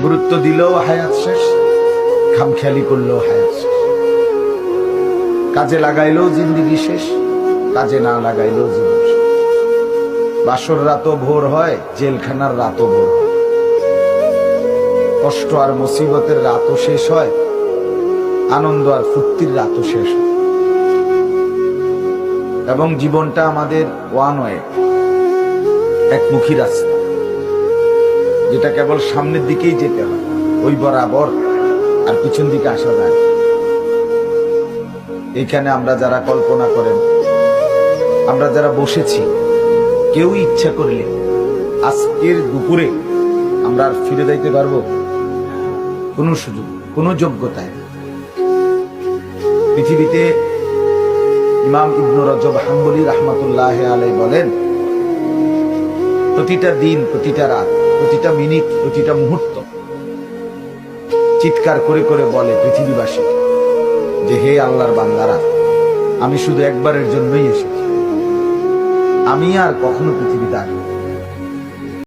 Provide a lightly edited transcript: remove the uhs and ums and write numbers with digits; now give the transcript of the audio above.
গুরুত্ব দিলেও হায়াত শেষ, খামখেয়ালি করলেও হায়াত শেষ। কাজে লাগাইলেও জিন্দেগি শেষ, কাজে না লাগাইলেও জীবন শেষ। বাসর রাতও ভোর হয়, জেলখানার রাতও ভোর হয়। কষ্ট আর মুসিবতের রাতও শেষ হয়, আনন্দ আর ফুর্তির রাতও শেষ হয়। এবং জীবনটা আমাদের ওয়ান ওয়ে, একমুখী রাস্তা, যেটা কেবল সামনের দিকেই যেতে হয়, ওই বরাবর, আর পিছন দিকে আসা যায়। এইখানে আমরা যারা কল্পনা করেন, আমরা যারা বসেছি, কেউ ইচ্ছা করলে আজকের দুপুরে আমরা আর ফিরে যাইতে পারবো? কোনো সুযোগ, কোনো যোগ্যতায়। পৃথিবীতে ইমাম ইবনে রজব হাম্বলী রাহমাতুল্লাহ আলাইহি বলেন, প্রতিটা দিন, প্রতিটা রাত, প্রতিটা মিনিট, প্রতিটা মুহূর্ত চিৎকার করে করে বলে পৃথিবীবাসী যে, হে আল্লাহর বান্দারা, আমি শুধু একবারের জন্যই এসেছি, আমি আর কখনো পৃথিবীতে আসবো।